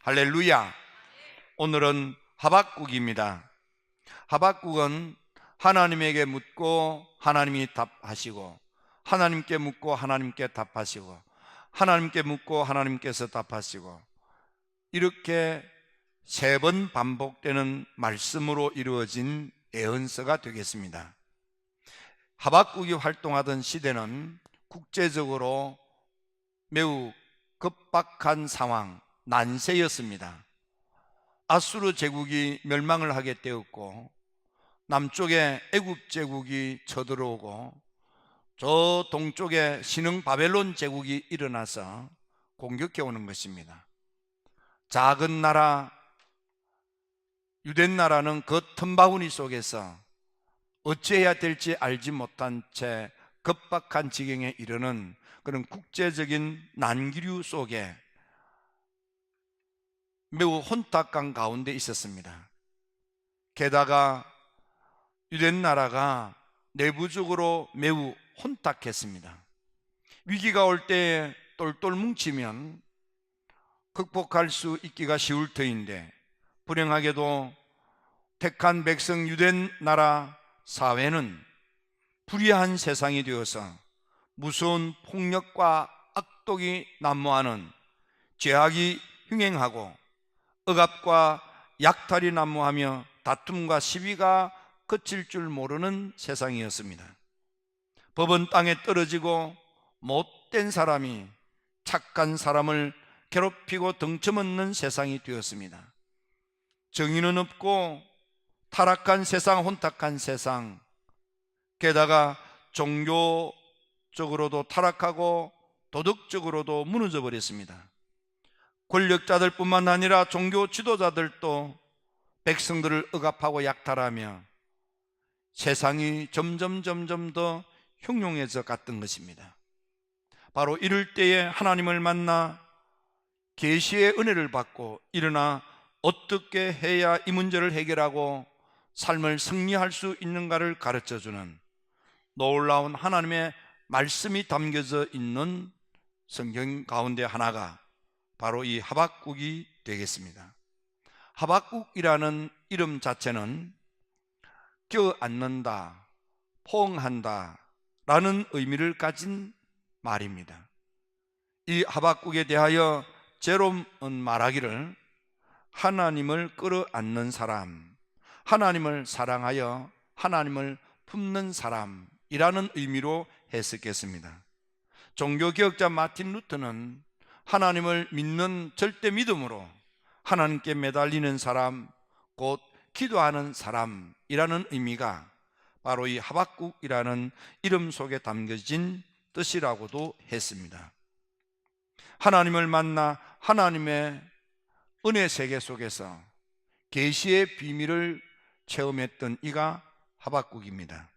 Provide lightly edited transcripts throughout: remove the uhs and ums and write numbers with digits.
할렐루야. 오늘은 하박국입니다. 하박국은 하나님에게 묻고 하나님이 답하시고, 하나님께 묻고 하나님께 답하시고, 하나님께 묻고 하나님께서 답하시고, 이렇게 3번 반복되는 말씀으로 이루어진 예언서가 되겠습니다. 하박국이 활동하던 시대는 국제적으로 매우 급박한 상황, 난세였습니다. 아수르 제국이 멸망을 하게 되었고, 남쪽에 애굽 제국이 쳐들어오고, 저 동쪽에 신흥 바벨론 제국이 일어나서 공격해 오는 것입니다. 작은 나라 유대 나라는 그 틈바구니 속에서 어찌해야 될지 알지 못한 채 급박한 지경에 이르는 그런 국제적인 난기류 속에 매우 혼탁한 가운데 있었습니다. 게다가 유대 나라가 내부적으로 매우 혼탁했습니다. 위기가 올 때 똘똘 뭉치면 극복할 수 있기가 쉬울 터인데, 불행하게도 택한 백성 유대 나라 사회는 불의한 세상이 되어서 무서운 폭력과 악독이 난무하는 죄악이 흉행하고 억압과 약탈이 난무하며 다툼과 시비가 그칠 줄 모르는 세상이었습니다. 법은 땅에 떨어지고 못된 사람이 착한 사람을 괴롭히고 덩쳐먹는 세상이 되었습니다. 정의는 없고 타락한 세상, 혼탁한 세상, 게다가 종교적으로도 타락하고 도덕적으로도 무너져 버렸습니다. 권력자들 뿐만 아니라 종교 지도자들도 백성들을 억압하고 약탈하며 세상이 점점 더 흉흉해져 갔던 것입니다. 바로 이럴 때에 하나님을 만나 계시의 은혜를 받고 일어나 어떻게 해야 이 문제를 해결하고 삶을 승리할 수 있는가를 가르쳐주는 놀라운 하나님의 말씀이 담겨져 있는 성경 가운데 하나가 바로 이 하박국이 되겠습니다. 하박국이라는 이름 자체는 껴안는다, 포옹한다 라는 의미를 가진 말입니다. 이 하박국에 대하여 제롬은 말하기를 하나님을 끌어안는 사람, 하나님을 사랑하여 하나님을 품는 사람이라는 의미로 해석했습니다. 종교개혁자 마틴 루터는 하나님을 믿는 절대 믿음으로 하나님께 매달리는 사람, 곧 기도하는 사람이라는 의미가 바로 이 하박국이라는 이름 속에 담겨진 뜻이라고도 했습니다. 하나님을 만나 하나님의 은혜 세계 속에서 계시의 비밀을 체험했던 이가 하박국입니다.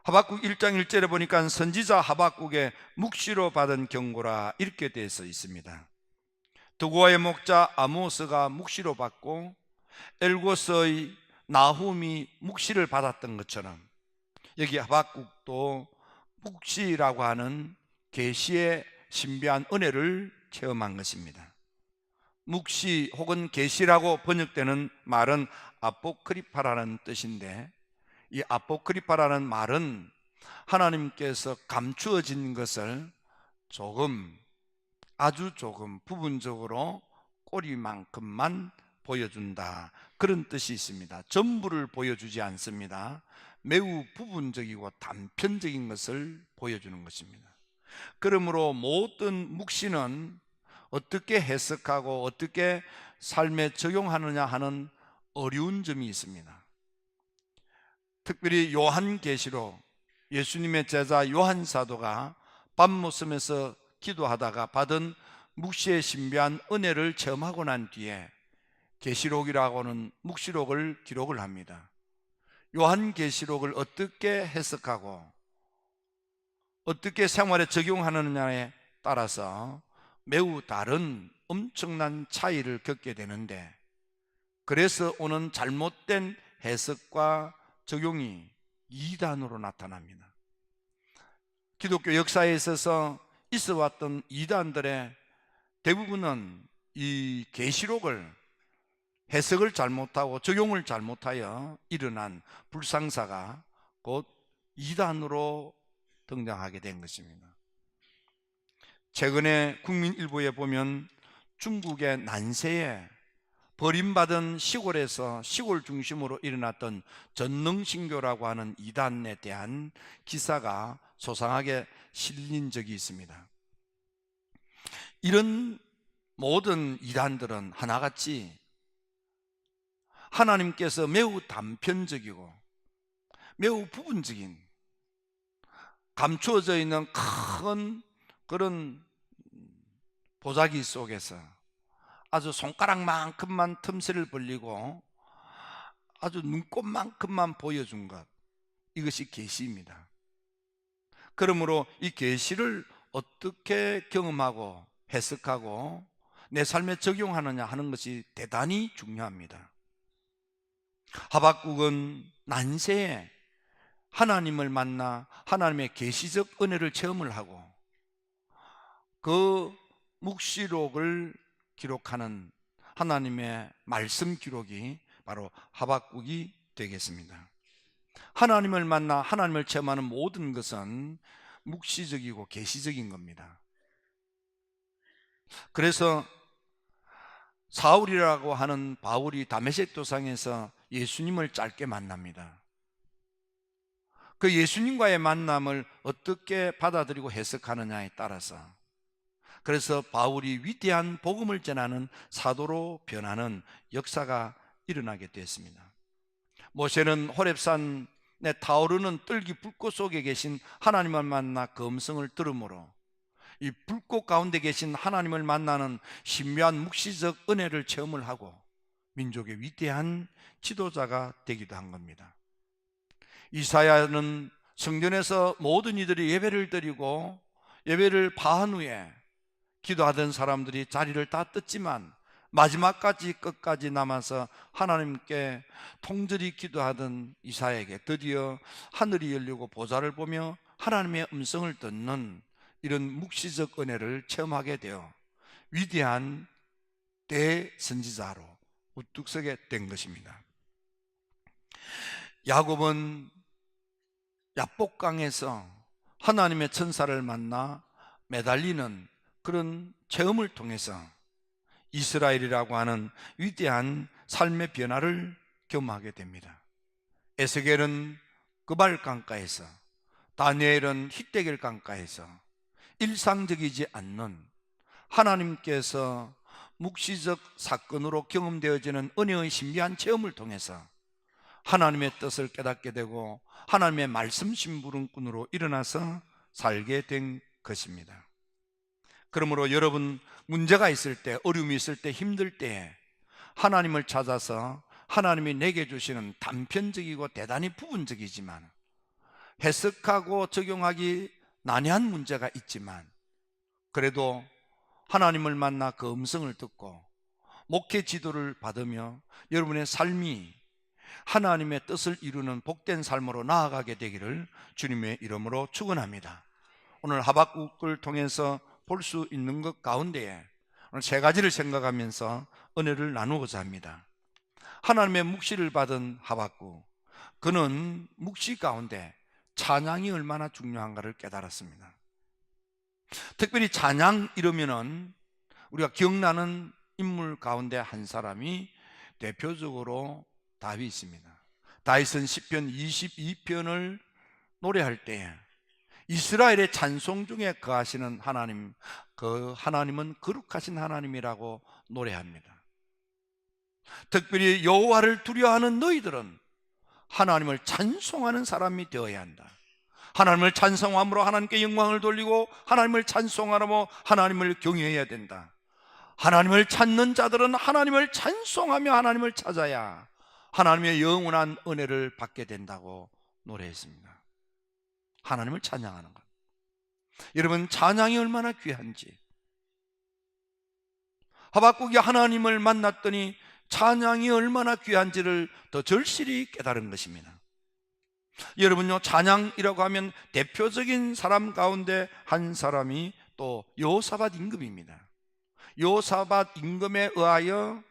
하박국 1장 1절에 보니까 선지자 하박국의 묵시로 받은 경고라 이렇게 되어 있습니다. 드고아의 목자 아모스가 묵시로 받고 엘고스의 나훔이 묵시를 받았던 것처럼 여기 하박국도 묵시라고 하는 계시의 신비한 은혜를 체험한 것입니다. 묵시 혹은 계시라고 번역되는 말은 아포크리파라는 뜻인데, 이 아포크리파라는 말은 하나님께서 감추어진 것을 아주 조금 부분적으로 꼬리만큼만 보여준다, 그런 뜻이 있습니다. 전부를 보여주지 않습니다. 매우 부분적이고 단편적인 것을 보여주는 것입니다. 그러므로 모든 묵시는 어떻게 해석하고 어떻게 삶에 적용하느냐 하는 어려운 점이 있습니다. 특별히 요한계시록, 예수님의 제자 요한 사도가 밤모섬에서 기도하다가 받은 묵시의 신비한 은혜를 체험하고 난 뒤에 계시록이라고는 묵시록을 기록을 합니다. 요한계시록을 어떻게 해석하고 어떻게 생활에 적용하느냐에 따라서 매우 다른 엄청난 차이를 겪게 되는데, 그래서 오는 잘못된 해석과 적용이 이단으로 나타납니다. 기독교 역사에 있어서 있어왔던 이단들의 대부분은 이 계시록을 해석을 잘못하고 적용을 잘못하여 일어난 불상사가 곧 이단으로 등장하게 된 것입니다. 최근에 국민일보에 보면 중국의 난세에 버림받은 시골에서 시골 중심으로 일어났던 전능신교라고 하는 이단에 대한 기사가 소상하게 실린 적이 있습니다. 이런 모든 이단들은 하나같이 하나님께서 매우 단편적이고 매우 부분적인 감추어져 있는 큰 그런 보자기 속에서 아주 손가락만큼만 틈새를 벌리고 아주 눈곱만큼만 보여준 것, 이것이 계시입니다. 그러므로 이 계시를 어떻게 경험하고 해석하고 내 삶에 적용하느냐 하는 것이 대단히 중요합니다. 하박국은 난세에 하나님을 만나 하나님의 계시적 은혜를 체험을 하고 그 묵시록을 기록하는 하나님의 말씀 기록이 바로 하박국이 되겠습니다. 하나님을 만나 하나님을 체험하는 모든 것은 묵시적이고 계시적인 겁니다. 그래서 사울이라고 하는 바울이 다메섹 도상에서 예수님을 짧게 만납니다. 그 예수님과의 만남을 어떻게 받아들이고 해석하느냐에 따라서, 그래서 바울이 위대한 복음을 전하는 사도로 변하는 역사가 일어나게 됐습니다. 모세는 호렙산에 타오르는 떨기 불꽃 속에 계신 하나님을 만나 그 음성을 들으므로 이 불꽃 가운데 계신 하나님을 만나는 신비한 묵시적 은혜를 체험을 하고 민족의 위대한 지도자가 되기도 한 겁니다. 이사야는 성전에서 모든 이들이 예배를 드리고 예배를 파한 후에 기도하던 사람들이 자리를 다 떴지만 마지막까지 끝까지 남아서 하나님께 통절히 기도하던 이사야에게 드디어 하늘이 열리고 보좌를 보며 하나님의 음성을 듣는 이런 묵시적 은혜를 체험하게 되어 위대한 대선지자로 우뚝 서게 된 것입니다. 야곱은 야복강에서 하나님의 천사를 만나 매달리는 그런 체험을 통해서 이스라엘이라고 하는 위대한 삶의 변화를 경험하게 됩니다. 에스겔은 그발 강가에서, 다니엘은 히데겔 강가에서 일상적이지 않는 하나님께서 묵시적 사건으로 경험되어지는 은혜의 신비한 체험을 통해서 하나님의 뜻을 깨닫게 되고 하나님의 말씀 심부름꾼으로 일어나서 살게 된 것입니다. 그러므로 여러분, 문제가 있을 때, 어려움이 있을 때, 힘들 때 하나님을 찾아서 하나님이 내게 주시는 단편적이고 대단히 부분적이지만 해석하고 적용하기 난해한 문제가 있지만 그래도 하나님을 만나 그 음성을 듣고 목회 지도를 받으며 여러분의 삶이 하나님의 뜻을 이루는 복된 삶으로 나아가게 되기를 주님의 이름으로 축원합니다. 오늘 하박국을 통해서 볼 수 있는 것 가운데에 오늘 세 가지를 생각하면서 은혜를 나누고자 합니다. 하나님의 묵시를 받은 하박국, 그는 묵시 가운데 찬양이 얼마나 중요한가를 깨달았습니다. 특별히 찬양 이러면은 우리가 기억나는 인물 가운데 한 사람이 대표적으로 다윗입니다. 다윗은 시편 22편을 노래할 때에 이스라엘의 찬송 중에 거하시는 하나님, 그 하나님은 거룩하신 하나님이라고 노래합니다. 특별히 여호와를 두려워하는 너희들은 하나님을 찬송하는 사람이 되어야 한다. 하나님을 찬송함으로 하나님께 영광을 돌리고 하나님을 찬송하며 하나님을 경외해야 된다. 하나님을 찾는 자들은 하나님을 찬송하며 하나님을 찾아야 하나님의 영원한 은혜를 받게 된다고 노래했습니다. 하나님을 찬양하는 것, 여러분, 찬양이 얼마나 귀한지, 하박국이 하나님을 만났더니 찬양이 얼마나 귀한지를 더 절실히 깨달은 것입니다. 여러분요, 찬양이라고 하면 대표적인 사람 가운데 한 사람이 또 여호사밧 임금입니다. 여호사밧 임금에 의하여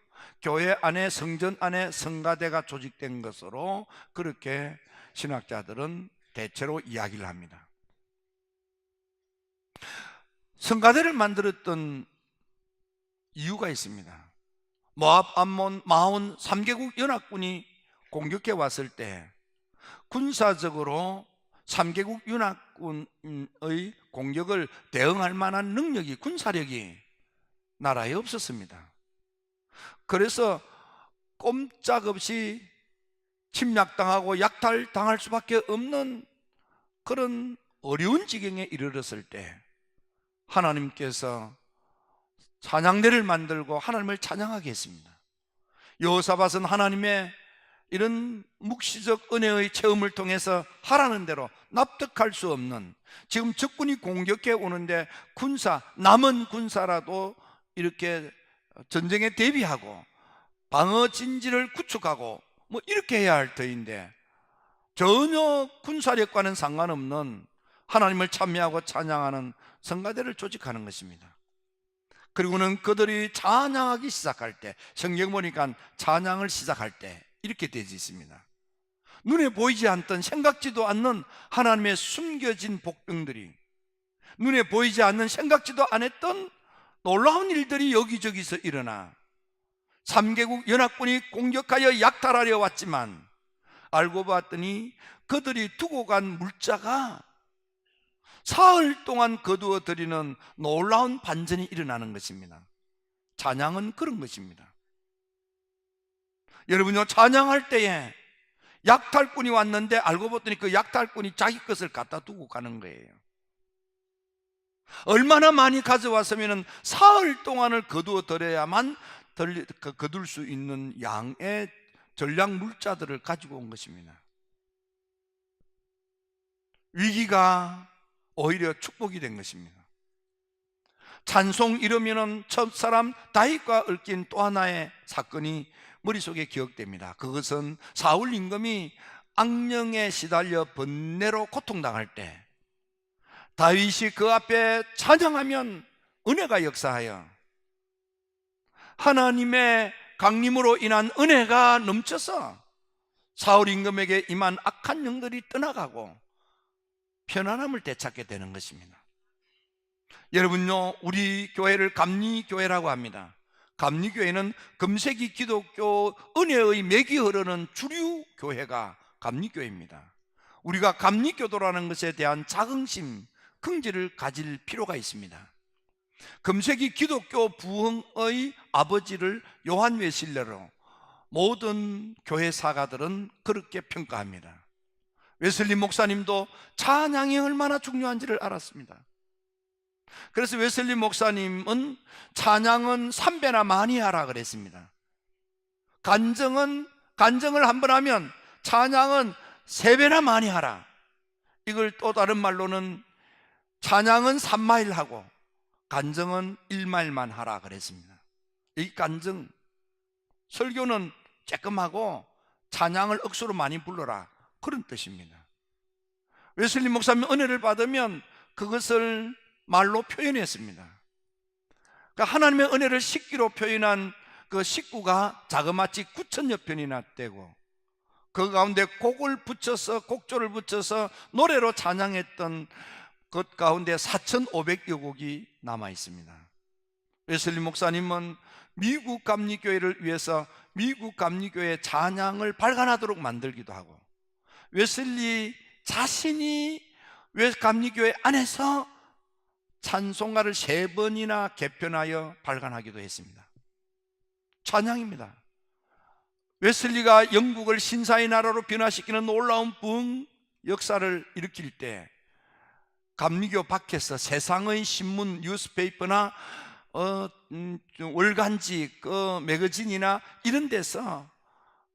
교회 안에, 성전 안에 성가대가 조직된 것으로 그렇게 신학자들은 대체로 이야기를 합니다. 성가대를 만들었던 이유가 있습니다. 모압, 암몬, 마온 3개국 연합군이 공격해 왔을 때 군사적으로 3개국 연합군의 공격을 대응할 만한 능력이, 군사력이 나라에 없었습니다. 그래서 꼼짝없이 침략당하고 약탈당할 수밖에 없는 그런 어려운 지경에 이르렀을 때 하나님께서 찬양대를 만들고 하나님을 찬양하게 했습니다. 여호사밧은 하나님의 이런 묵시적 은혜의 체험을 통해서 하라는 대로 납득할 수 없는, 지금 적군이 공격해 오는데 남은 군사라도 이렇게 전쟁에 대비하고 방어 진지를 구축하고 뭐 이렇게 해야 할 터인데 전혀 군사력과는 상관없는 하나님을 찬미하고 찬양하는 성가대를 조직하는 것입니다. 그리고는 그들이 찬양하기 시작할 때, 성경 보니까 찬양을 시작할 때 이렇게 되어 있습니다. 눈에 보이지 않던, 생각지도 않는 하나님의 숨겨진 복병들이, 눈에 보이지 않는, 생각지도 않았던 놀라운 일들이 여기저기서 일어나 3개국 연합군이 공격하여 약탈하려 왔지만 알고 봤더니 그들이 두고 간 물자가 사흘 동안 거두어 드리는 놀라운 반전이 일어나는 것입니다. 찬양은 그런 것입니다. 여러분요, 찬양할 때에 약탈꾼이 왔는데 알고 봤더니 그 약탈꾼이 자기 것을 갖다 두고 가는 거예요. 얼마나 많이 가져왔으면 사흘 동안을 거두어 드려야만 거둘 수 있는 양의 전략 물자들을 가지고 온 것입니다. 위기가 오히려 축복이 된 것입니다. 찬송 이러면은 첫사람 다윗과 얽힌 또 하나의 사건이 머릿속에 기억됩니다. 그것은 사울 임금이 악령에 시달려 번뇌로 고통당할 때 다윗이 그 앞에 찬양하면 은혜가 역사하여 하나님의 강림으로 인한 은혜가 넘쳐서 사울 임금에게 임한 악한 영들이 떠나가고 편안함을 되찾게 되는 것입니다. 여러분요, 우리 교회를 감리교회라고 합니다. 감리교회는 금세기 기독교 은혜의 맥이 흐르는 주류 교회가 감리교회입니다. 우리가 감리교도라는 것에 대한 자긍심, 긍지를 가질 필요가 있습니다. 금세기 기독교 부흥의 아버지를 요한 웨슬레로 모든 교회 사가들은 그렇게 평가합니다. 웨슬리 목사님도 찬양이 얼마나 중요한지를 알았습니다. 그래서 웨슬리 목사님은 찬양은 3배나 많이 하라 그랬습니다. 간증을 한 번 하면 찬양은 3배나 많이 하라. 이걸 또 다른 말로는 찬양은 3마일 하고 간증은 1마일만 하라 그랬습니다. 이 간증, 설교는 조금하고 찬양을 억수로 많이 불러라, 그런 뜻입니다. 웨슬리 목사님 은혜를 받으면 그것을 말로 표현했습니다. 그러니까 하나님의 은혜를 식기로 표현한 그 식구가 자그마치 9,000여 편이나 되고 그 가운데 곡조를 붙여서 노래로 찬양했던 것 가운데 4,500여 곡이 남아 있습니다. 웨슬리 목사님은 미국 감리교회를 위해서 미국 감리교회 찬양을 발간하도록 만들기도 하고, 웨슬리 자신이 감리교회 안에서 찬송가를 3번이나 개편하여 발간하기도 했습니다. 찬양입니다. 웨슬리가 영국을 신사의 나라로 변화시키는 놀라운 부흥 역사를 일으킬 때 감리교 밖에서 세상의 신문, 뉴스페이퍼나 월간지, 매거진이나 이런 데서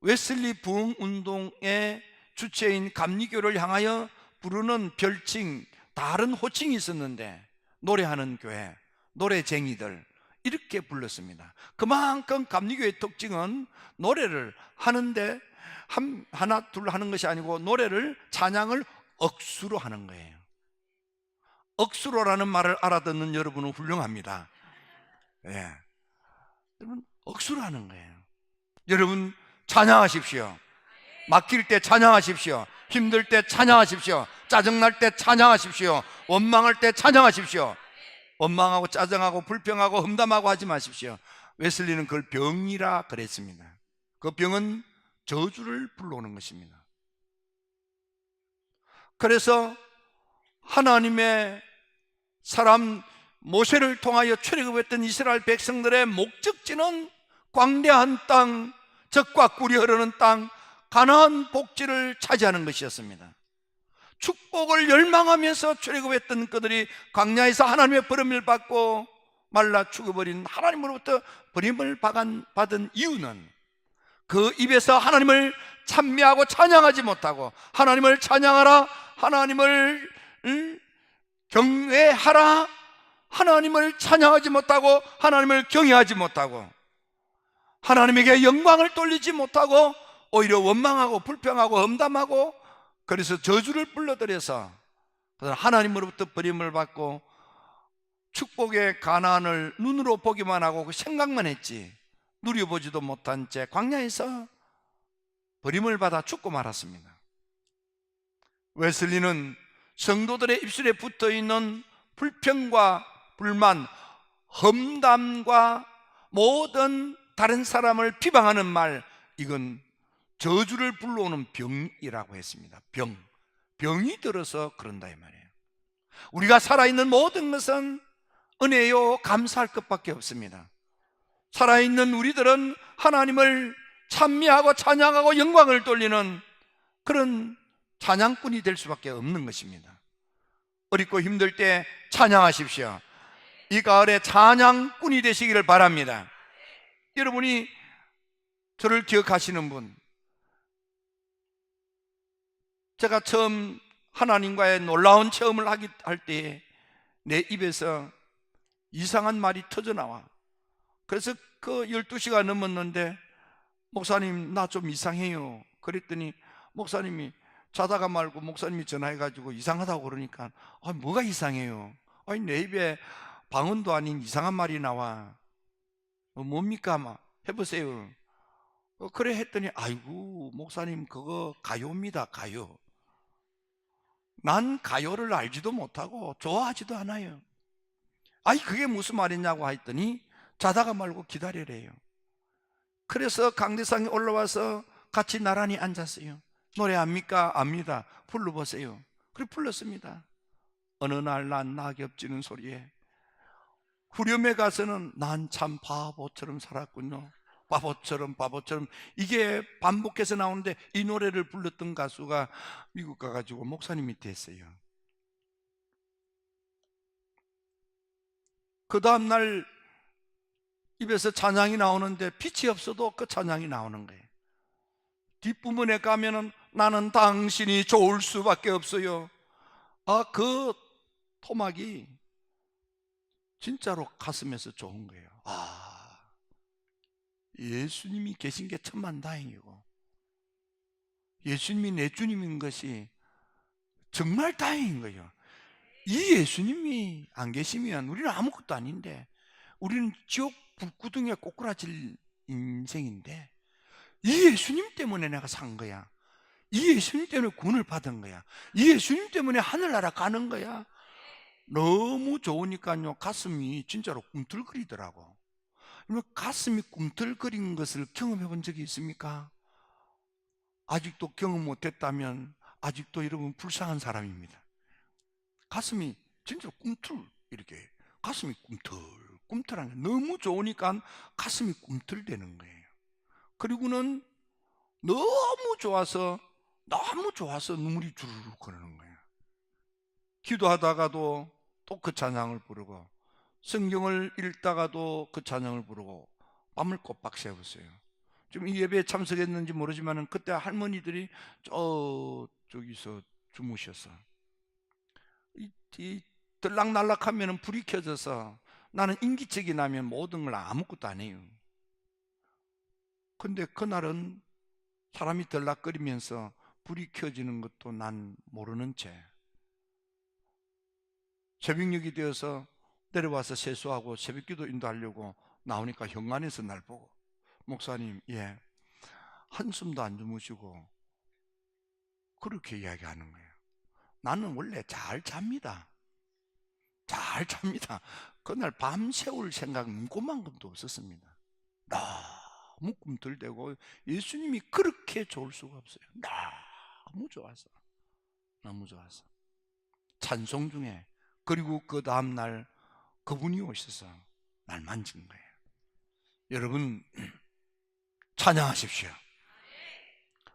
웨슬리 부흥 운동의 주체인 감리교를 향하여 부르는 별칭, 다른 호칭이 있었는데 노래하는 교회, 노래쟁이들 이렇게 불렀습니다. 그만큼 감리교의 특징은 노래를 하는데 하나 둘 하는 것이 아니고 노래를, 찬양을 억수로 하는 거예요. 억수로라는 말을 알아듣는 여러분은 훌륭합니다. 예. 여러분, 억수로 하는 거예요. 여러분, 찬양하십시오. 막힐 때 찬양하십시오. 힘들 때 찬양하십시오. 짜증날 때 찬양하십시오. 원망할 때 찬양하십시오. 원망하고 짜증하고 불평하고 험담하고 하지 마십시오. 웨슬리는 그걸 병이라 그랬습니다. 그 병은 저주를 불러오는 것입니다. 그래서 하나님의 사람 모세를 통하여 출애굽했던 이스라엘 백성들의 목적지는 광대한 땅, 젖과 꿀이 흐르는 땅, 가나안 복지를 차지하는 것이었습니다. 축복을 열망하면서 출애굽했던 그들이 광야에서 하나님의 버림을 받고 말라 죽어버린 하나님으로부터 버림을 받은 이유는 그 입에서 하나님을 찬미하고 찬양하지 못하고, 하나님을 찬양하라, 하나님을 경외하라, 하나님을 찬양하지 못하고 하나님을 경외하지 못하고 하나님에게 영광을 돌리지 못하고 오히려 원망하고 불평하고 험담하고, 그래서 저주를 불러들여서 하나님으로부터 버림을 받고 축복의 가나안을 눈으로 보기만 하고 그 생각만 했지 누려보지도 못한 채 광야에서 버림을 받아 죽고 말았습니다. 웨슬리는 성도들의 입술에 붙어있는 불평과 불만, 험담과 모든 다른 사람을 비방하는 말, 이건 저주를 불러오는 병이라고 했습니다. 병이 들어서 그런다 이 말이에요. 우리가 살아있는 모든 것은 은혜요 감사할 것밖에 없습니다. 살아있는 우리들은 하나님을 찬미하고 찬양하고 영광을 돌리는 그런 찬양꾼이 될 수밖에 없는 것입니다. 어렵고 힘들 때 찬양하십시오. 이 가을에 찬양꾼이 되시기를 바랍니다. 여러분이 저를 기억하시는 분, 제가 처음 하나님과의 놀라운 체험을 할 때에 내 입에서 이상한 말이 터져나와. 그래서 그 12시가 넘었는데 목사님 나 좀 이상해요 그랬더니 목사님이 자다가 말고 목사님이 전화해가지고 이상하다고 그러니까 뭐가 이상해요? 내 입에 방언도 아닌 이상한 말이 나와. 뭡니까? 막 해보세요. 그래 했더니 아이고 목사님 그거 가요입니다. 가요. 난 가요를 알지도 못하고 좋아하지도 않아요. 그게 무슨 말이냐고 했더니 자다가 말고 기다리래요. 그래서 강대상에 올라와서 같이 나란히 앉았어요. 노래 압니까? 압니다. 불러보세요. 그래 불렀습니다. 어느 날 난 낙엽 지는 소리에 후렴에 가서는 난 참 바보처럼 살았군요. 바보처럼 이게 반복해서 나오는데 이 노래를 불렀던 가수가 미국 가가지고 목사님이 됐어요. 그 다음날 입에서 찬양이 나오는데 빛이 없어도 그 찬양이 나오는 거예요. 뒷부분에 가면은 나는 당신이 좋을 수밖에 없어요. 그 토막이 진짜로 가슴에서 좋은 거예요. 예수님이 계신 게 천만다행이고 예수님이 내 주님인 것이 정말 다행인 거예요. 이 예수님이 안 계시면 우리는 아무것도 아닌데, 우리는 지옥 불구덩이에 꼬꾸라질 인생인데 이 예수님 때문에 내가 산 거야. 이 예수님 때문에 구원을 받은 거야. 이 예수님 때문에 하늘나라 가는 거야. 너무 좋으니까요 가슴이 진짜로 꿈틀거리더라고. 가슴이 꿈틀거린 것을 경험해 본 적이 있습니까? 아직도 경험 못했다면 아직도 여러분 불쌍한 사람입니다. 가슴이 진짜 이렇게 가슴이 꿈틀하는 게 너무 좋으니까 가슴이 꿈틀대는 거예요. 그리고는 너무 좋아서 눈물이 주르륵 거리는 거예요. 기도하다가도 또 그 찬양을 부르고 성경을 읽다가도 그 찬양을 부르고 밤을 꼬박 새웠어요. 지금 이 예배에 참석했는지 모르지만 그때 할머니들이 저기서 주무셔서 이 들락날락하면 불이 켜져서 나는 인기척이 나면 모든 걸 아무것도 안 해요. 근데 그날은 사람이 들락거리면서 불이 켜지는 것도 난 모르는 채 새벽녘이 되어서 데려와서 세수하고 새벽기도 인도하려고 나오니까 현관에서 날 보고, 목사님, 예, 한숨도 안 주무시고 그렇게 이야기하는 거예요. 나는 원래 잘 잡니다. 잘 잡니다. 그날 밤새울 생각 눈꼽만큼도 없었습니다. 너무 꿈틀대고 예수님이 그렇게 좋을 수가 없어요. 너무 좋아서, 너무 좋아서. 찬송 중에, 그리고 그 다음날 그분이 오셔서 날 만진 거예요. 여러분, 찬양하십시오.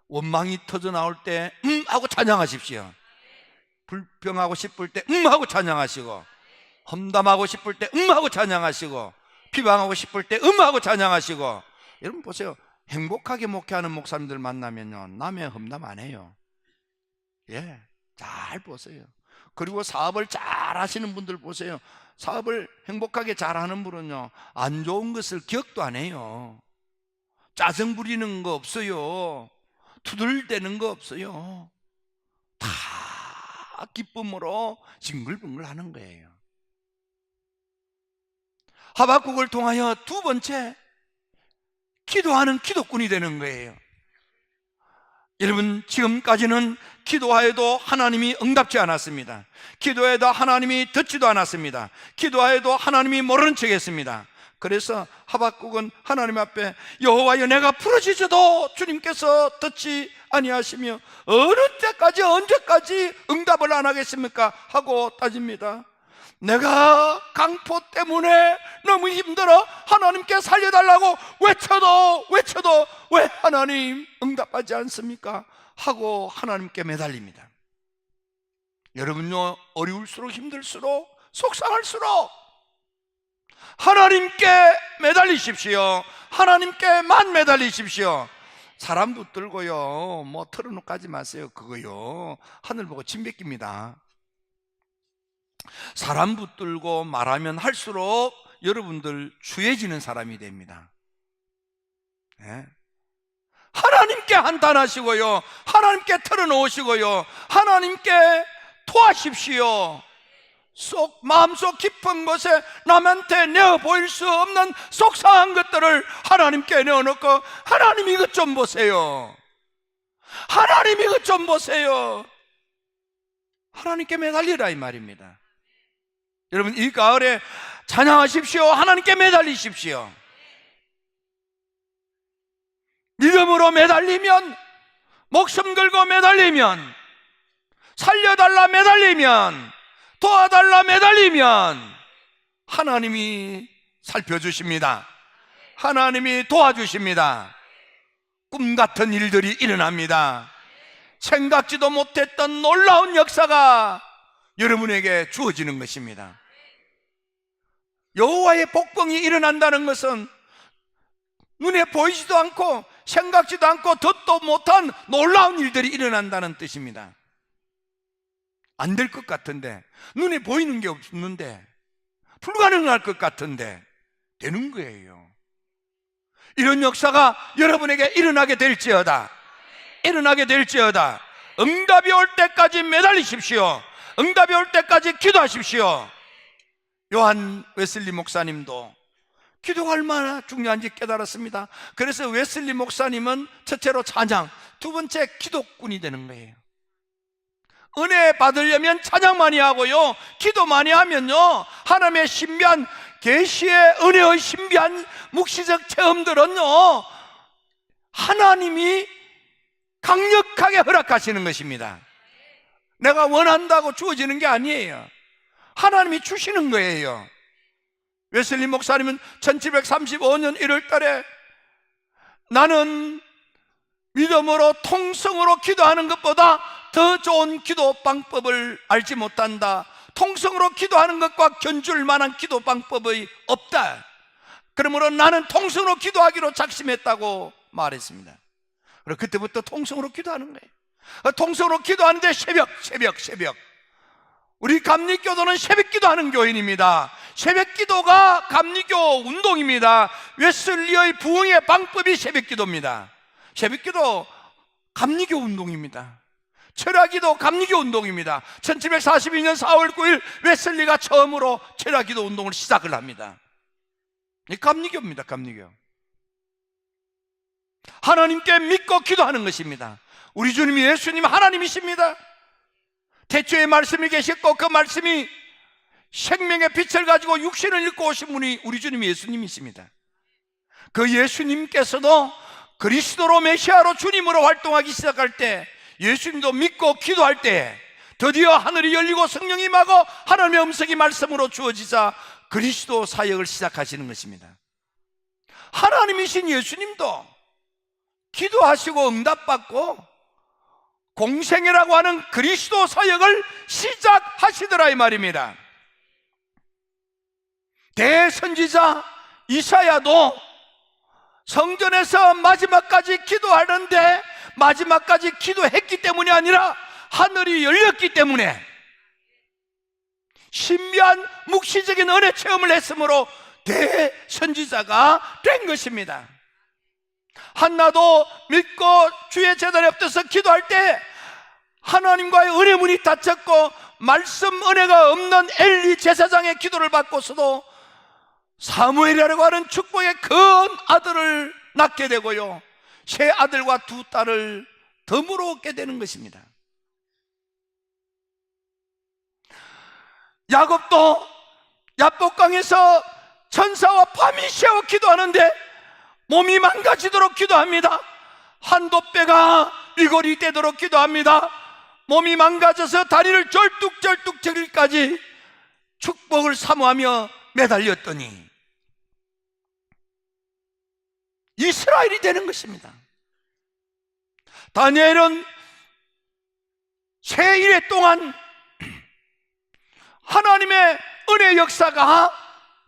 원망이 터져 나올 때 하고 찬양하십시오. 불평하고 싶을 때 하고 찬양하시고, 험담하고 싶을 때 하고 찬양하시고, 비방하고 싶을 때 하고 찬양하시고. 여러분 보세요. 행복하게 목회하는 목사님들 만나면요, 남의 험담 안 해요. 예, 잘 보세요. 그리고 사업을 잘 하시는 분들 보세요. 사업을 행복하게 잘하는 분은요, 안 좋은 것을 기억도 안 해요. 짜증 부리는 거 없어요. 투덜대는 거 없어요. 다 기쁨으로 징글벙글 하는 거예요. 하박국을 통하여 두 번째, 기도하는 기도꾼이 되는 거예요. 여러분, 지금까지는 기도하여도 하나님이 응답지 않았습니다. 기도해도 하나님이 듣지도 않았습니다. 기도하여도 하나님이 모르는 척 했습니다. 그래서 하박국은 하나님 앞에, 여호와여, 내가 부르짖어도 주님께서 듣지 아니하시며 어느 때까지, 언제까지 응답을 안 하겠습니까? 하고 따집니다. 내가 강포 때문에 너무 힘들어 하나님께 살려달라고 외쳐도 왜 하나님 응답하지 않습니까? 하고 하나님께 매달립니다. 여러분요, 어려울수록 힘들수록 속상할수록 하나님께 매달리십시오. 하나님께만 매달리십시오. 사람 붙들고요, 뭐 털어놓고 하지 마세요. 그거요, 하늘 보고 침 뱉깁니다. 사람 붙들고 말하면 할수록 여러분들 추해지는 사람이 됩니다. 네? 하나님께 한탄하시고요, 하나님께 털어놓으시고요, 하나님께 토하십시오. 마음속 깊은 곳에 남한테 내어 보일 수 없는 속상한 것들을 하나님께 내어놓고, 하나님 이것 좀 보세요, 하나님 이것 좀 보세요, 하나님께 매달리라 이 말입니다. 여러분, 이 가을에 찬양하십시오. 하나님께 매달리십시오. 믿음으로 매달리면, 목숨 걸고 매달리면, 살려달라 매달리면, 도와달라 매달리면 하나님이 살펴주십니다. 하나님이 도와주십니다. 꿈같은 일들이 일어납니다. 생각지도 못했던 놀라운 역사가 여러분에게 주어지는 것입니다. 여호와의 복병이 일어난다는 것은 눈에 보이지도 않고 생각지도 않고 듣도 못한 놀라운 일들이 일어난다는 뜻입니다. 안 될 것 같은데, 눈에 보이는 게 없는데, 불가능할 것 같은데 되는 거예요. 이런 역사가 여러분에게 일어나게 될지어다. 일어나게 될지어다. 응답이 올 때까지 매달리십시오. 응답이 올 때까지 기도하십시오. 요한 웨슬리 목사님도 기도가 얼마나 중요한지 깨달았습니다. 그래서 웨슬리 목사님은 첫째로 찬양, 두 번째 기도꾼이 되는 거예요. 은혜 받으려면 찬양 많이 하고요, 기도 많이 하면요, 하나님의 신비한 계시의 은혜의 신비한 묵시적 체험들은요, 하나님이 강력하게 허락하시는 것입니다. 내가 원한다고 주어지는 게 아니에요. 하나님이 주시는 거예요. 웨슬리 목사님은 1735년 1월 달에 나는 믿음으로 통성으로 기도하는 것보다 더 좋은 기도 방법을 알지 못한다. 통성으로 기도하는 것과 견줄 만한 기도 방법이 없다. 그러므로 나는 통성으로 기도하기로 작심했다고 말했습니다. 그리고 그때부터 통성으로 기도하는 거예요. 통성으로 기도하는데 새벽 우리 감리교도는 새벽 기도하는 교인입니다. 새벽 기도가 감리교 운동입니다. 웨슬리의 부흥의 방법이 새벽 기도입니다. 새벽 기도 감리교 운동입니다. 철야기도 감리교 운동입니다. 1742년 4월 9일 웨슬리가 처음으로 철야기도 운동을 시작을 합니다. 이 감리교입니다. 감리교. 하나님께 믿고 기도하는 것입니다. 우리 주님 예수님 하나님이십니다. 태초에 말씀이 계셨고 그 말씀이 생명의 빛을 가지고 육신을 입고 오신 분이 우리 주님 예수님이십니다. 그 예수님께서도 그리스도로 메시아로 주님으로 활동하기 시작할 때, 예수님도 믿고 기도할 때 드디어 하늘이 열리고 성령이 임하고 하나님의 음성이 말씀으로 주어지자 그리스도 사역을 시작하시는 것입니다. 하나님이신 예수님도 기도하시고 응답받고 공생애라고 하는 그리스도 사역을 시작하시더라 이 말입니다. 대선지자 이사야도 성전에서 마지막까지 기도하는데 마지막까지 기도했기 때문이 아니라 하늘이 열렸기 때문에 신비한 묵시적인 은혜 체험을 했으므로 대선지자가 된 것입니다. 한나도 믿고 주의 제단에 엎드려서 기도할 때 하나님과의 은혜 문이 닫혔고 말씀 은혜가 없는 엘리 제사장의 기도를 받고서도 사무엘이라고 하는 축복의 큰 아들을 낳게 되고요, 세 아들과 두 딸을 덤으로 얻게 되는 것입니다. 야곱도 야복강에서 천사와 밤이 새워 기도하는데 몸이 망가지도록 기도합니다. 한돛배가 위골이 되도록 기도합니다. 몸이 망가져서 다리를 절뚝절뚝 저길까지 축복을 사모하며 매달렸더니 이스라엘이 되는 것입니다. 다니엘은 세 일해 동안 하나님의 은혜 역사가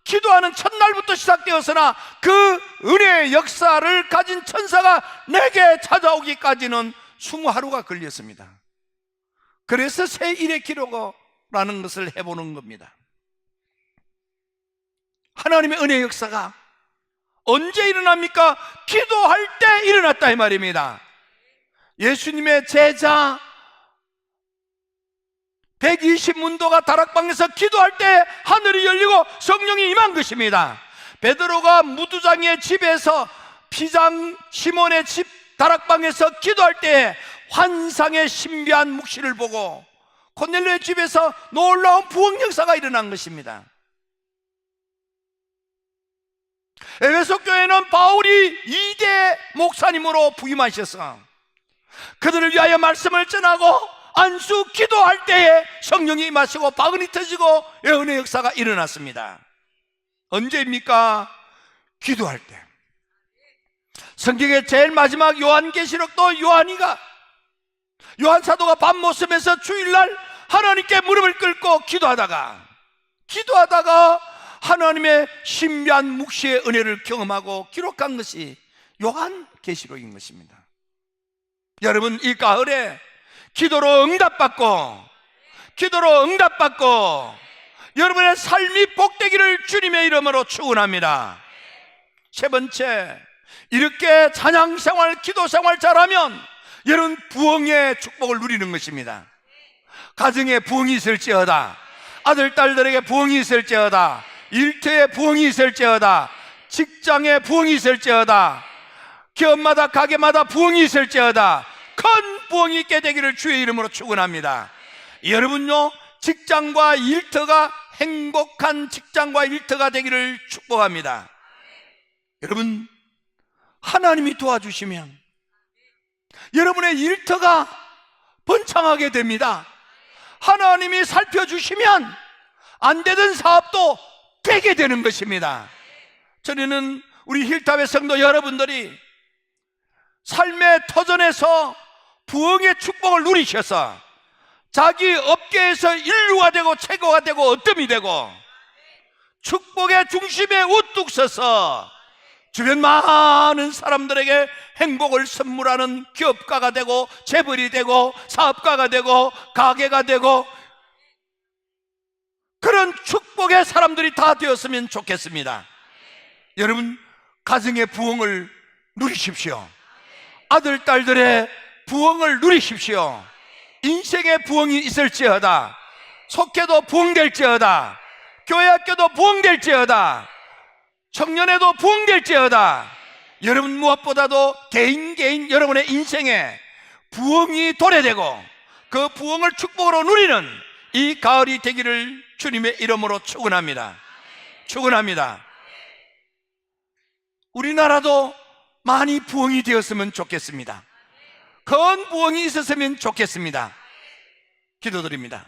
기도하는 첫날부터 시작되었으나 그 은혜의 역사를 가진 천사가 내게 찾아오기까지는 20하루가 걸렸습니다. 그래서 세 일의 기록이라는 것을 해보는 겁니다. 하나님의 은혜의 역사가 언제 일어납니까? 기도할 때 일어났다 이 말입니다. 예수님의 제자 120문도가 다락방에서 기도할 때 하늘이 열리고 성령이 임한 것입니다. 베드로가 무두장의 집에서 피장 시몬의 집 다락방에서 기도할 때 환상의 신비한 묵시를 보고 고넬료의 집에서 놀라운 부흥 역사가 일어난 것입니다. 에베소 교회는 바울이 2대 목사님으로 부임하셔서 그들을 위하여 말씀을 전하고 안수 기도할 때에 성령이 임하시고 바울이 터지고 은혜 역사가 일어났습니다. 언제입니까? 기도할 때. 성경의 제일 마지막 요한계시록도 요한 사도가 밤 모습에서 주일날 하나님께 무릎을 꿇고 기도하다가 하나님의 신비한 묵시의 은혜를 경험하고 기록한 것이 요한계시록인 것입니다. 여러분, 이 가을에 기도로 응답받고 여러분의 삶이 복되기를 주님의 이름으로 축원합니다. 세 번째, 이렇게 찬양생활, 기도생활 잘하면 여러분 부흥의 축복을 누리는 것입니다. 가정에 부흥이 있을지어다, 아들 딸들에게 부흥이 있을지어다, 일터에 부흥이 있을지어다, 직장에 부흥이 있을지어다, 기업마다 가게마다 부흥이 있을지어다, 큰 부흥이 있게 되기를 주의 이름으로 축원합니다. 여러분요, 직장과 일터가 행복한 직장과 일터가 되기를 축복합니다. 여러분, 하나님이 도와주시면 여러분의 일터가 번창하게 됩니다. 하나님이 살펴주시면 안 되던 사업도 되게 되는 것입니다. 저는 우리 힐탑의 성도 여러분들이 삶의 터전에서 부흥의 축복을 누리셔서 자기 업계에서 인류가 되고 최고가 되고 어뜸이 되고 축복의 중심에 우뚝 서서 주변 많은 사람들에게 행복을 선물하는 기업가가 되고 재벌이 되고 사업가가 되고 가게가 되고 그런 축복의 사람들이 다 되었으면 좋겠습니다. 여러분, 가정의 부흥을 누리십시오. 아들, 딸들의 부흥을 누리십시오. 인생에 부흥이 있을지어다, 속해도 부흥될지어다, 교회 학교도 부흥될지어다, 청년에도 부흥될지어다, 여러분 무엇보다도 개인 여러분의 인생에 부흥이 도래되고 그 부흥을 축복으로 누리는 이 가을이 되기를 주님의 이름으로 축원합니다. 축원합니다. 우리나라도 많이 부흥이 되었으면 좋겠습니다. 큰 부흥이 있었으면 좋겠습니다. 기도드립니다.